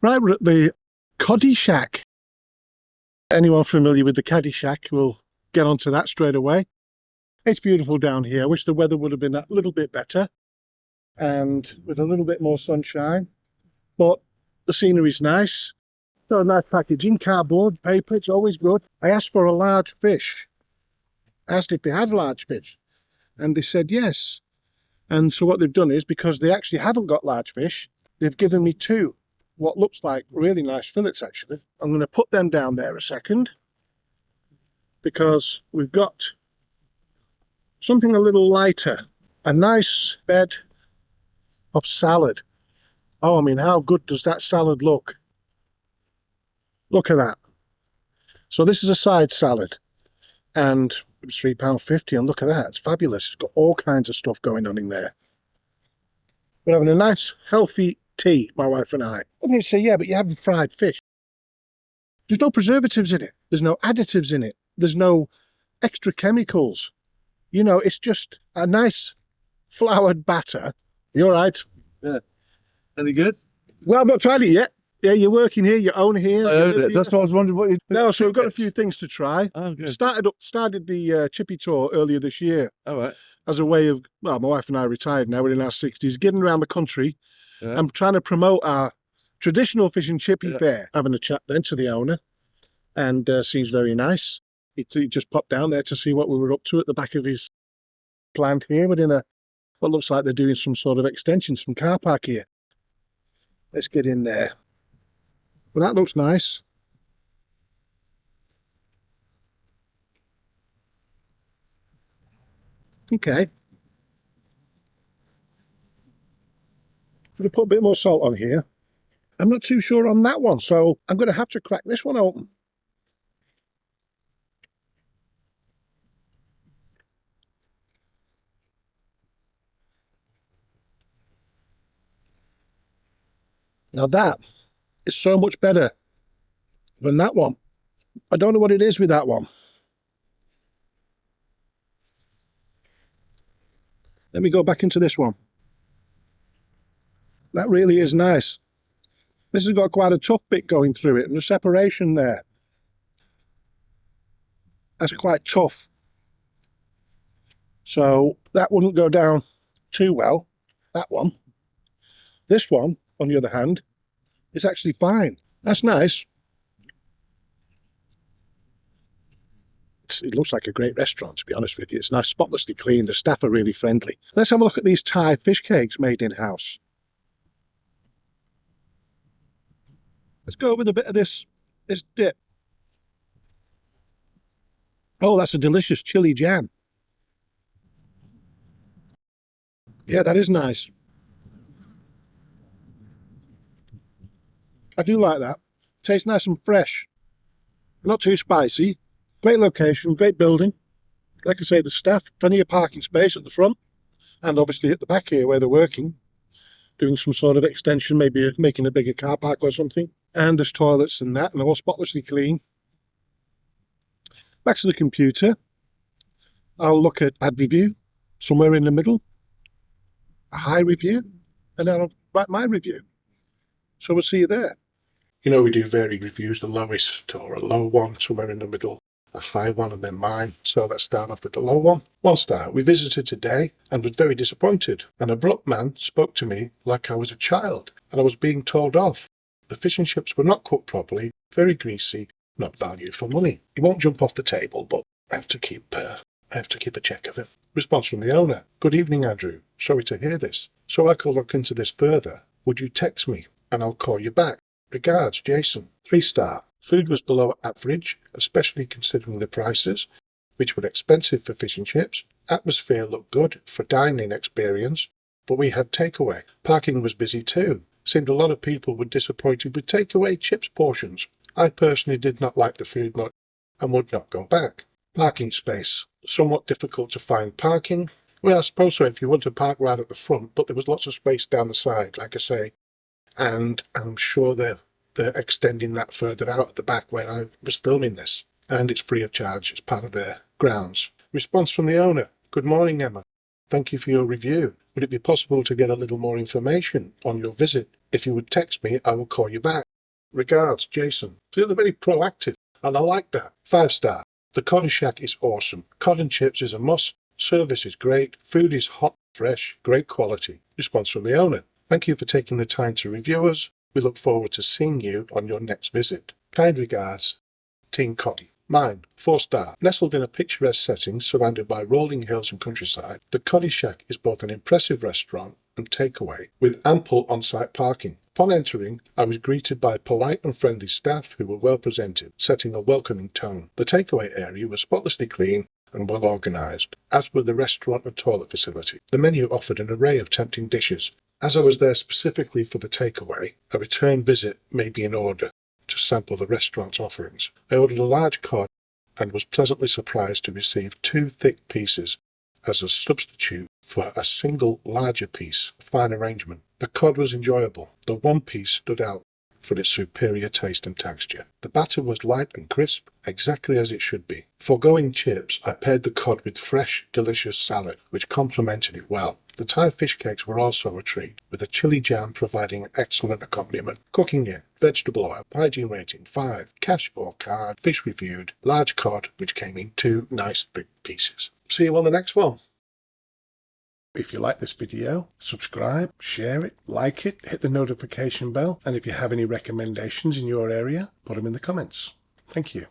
Right, we're at the Coddy Shack. Anyone familiar with the Coddy Shack will get onto that straight away. It's beautiful down here. I wish the weather would have been a little bit better and with a little bit more sunshine, but the scenery's nice. So nice packaging, cardboard, paper, it's always good. I asked for a large fish. I asked if they had large fish, and they said yes. And so what they've done is, because they actually haven't got large fish, they've given me two, what looks like really nice fillets actually. I'm going to put them down there a second, because we've got something a little lighter. A nice bed of salad. Oh, I mean, how good does that salad look? Look at that. So this is a side salad, and it was £3.50, and look at that, it's fabulous. It's got all kinds of stuff going on in there. We're having a nice healthy tea, my wife and I. I'm going to say, yeah, but you're having fried fish. There's no preservatives in it. There's no additives in it. There's no extra chemicals. You know, it's just a nice floured batter. You all right? Yeah. Any good? Well, I've not tried it yet. Yeah, you're working here, you own here. I own it. That's what I was wondering what you... No, so we've got a few things to try. Oh, good. Started the Chippy Tour earlier this year. All right. As a way of, well, my wife and I are retired now, we're in our 60s, getting around the country. Yeah. I'm trying to promote our traditional fish and chippy fair. Having a chat then to the owner, and seems very nice. He just popped down there to see what we were up to at the back of his plant here, within a, what looks like they're doing some sort of extension, some car park here. Let's get in there. Well, that looks nice. Okay. I'm going to put a bit more salt on here. I'm not too sure on that one, so I'm going to have to crack this one open. Now that is so much better than that one. I don't know what it is with that one. Let me go back into this one. That really is nice. This has got quite a tough bit going through it, and the separation there. That's quite tough. So that wouldn't go down too well, that one. This one, on the other hand, is actually fine. That's nice. It looks like a great restaurant, to be honest with you. It's nice, spotlessly clean. The staff are really friendly. Let's have a look at these Thai fish cakes made in-house. Let's go with a bit of this dip. Oh, that's a delicious chili jam. Yeah, that is nice. I do like that. Tastes nice and fresh. Not too spicy. Great location, great building. Like I say, the staff, plenty of parking space at the front, and obviously at the back here where they're working, doing some sort of extension, maybe making a bigger car park or something. And there's toilets and that, and they're all spotlessly clean. Back to the computer. I'll look at ad review, somewhere in the middle, a high review, and then I'll write my review. So we'll see you there. You know, we do varied reviews, the lowest or a low one, somewhere in the middle, a high one, and then mine. So let's start off with the low one. 1 star. We visited today and was very disappointed. An abrupt man spoke to me like I was a child, and I was being told off. The fish and chips were not cooked properly, very greasy, not value for money. He won't jump off the table, but I have to keep a check of it. Response from the owner. Good evening, Andrew. Sorry to hear this. So I could look into this further. Would you text me and I'll call you back? Regards, Jason. 3 star. Food was below average, especially considering the prices, which were expensive for fish and chips. Atmosphere looked good for dining experience, but we had takeaway. Parking was busy too. Seemed a lot of people were disappointed with takeaway chips portions. I personally did not like the food much and would not go back. Parking space. Somewhat difficult to find parking. Well, I suppose so if you want to park right at the front, but there was lots of space down the side, like I say. And I'm sure they're extending that further out at the back where I was filming this. And it's free of charge. It's part of their grounds. Response from the owner. Good morning, Emma. Thank you for your review. Would it be possible to get a little more information on your visit? If you would text me, I will call you back. Regards, Jason. See, they're very proactive, and I like that. 5-star. The Coddy Shack is awesome. Cod and chips is a must. Service is great. Food is hot, fresh, great quality. Response from the owner. Thank you for taking the time to review us. We look forward to seeing you on your next visit. Kind regards, Team Coddy. Mine, 4-star. Nestled in a picturesque setting surrounded by rolling hills and countryside, the Coddy Shack is both an impressive restaurant and takeaway with ample on-site parking. Upon entering, I was greeted by polite and friendly staff who were well presented, setting a welcoming tone. The takeaway area was spotlessly clean and well organised, as were the restaurant and toilet facility. The menu offered an array of tempting dishes. As I was there specifically for the takeaway, a return visit may be in order to sample the restaurant's offerings. I ordered a large cod and was pleasantly surprised to receive 2 thick pieces as a substitute for a single larger piece. Fine arrangement. The cod was enjoyable. The one piece stood out for its superior taste and texture. The batter was light and crisp, exactly as it should be. Foregoing chips, I paired the cod with fresh, delicious salad, which complemented it well. The Thai fish cakes were also a treat, with a chili jam providing an excellent accompaniment. Cooking in, vegetable oil, hygiene rating 5, cash or card, fish reviewed, large cod, which came in 2 nice big pieces. See you on the next one. If you like this video, subscribe, share it, like it, hit the notification bell, and if you have any recommendations in your area, put them in the comments. Thank you.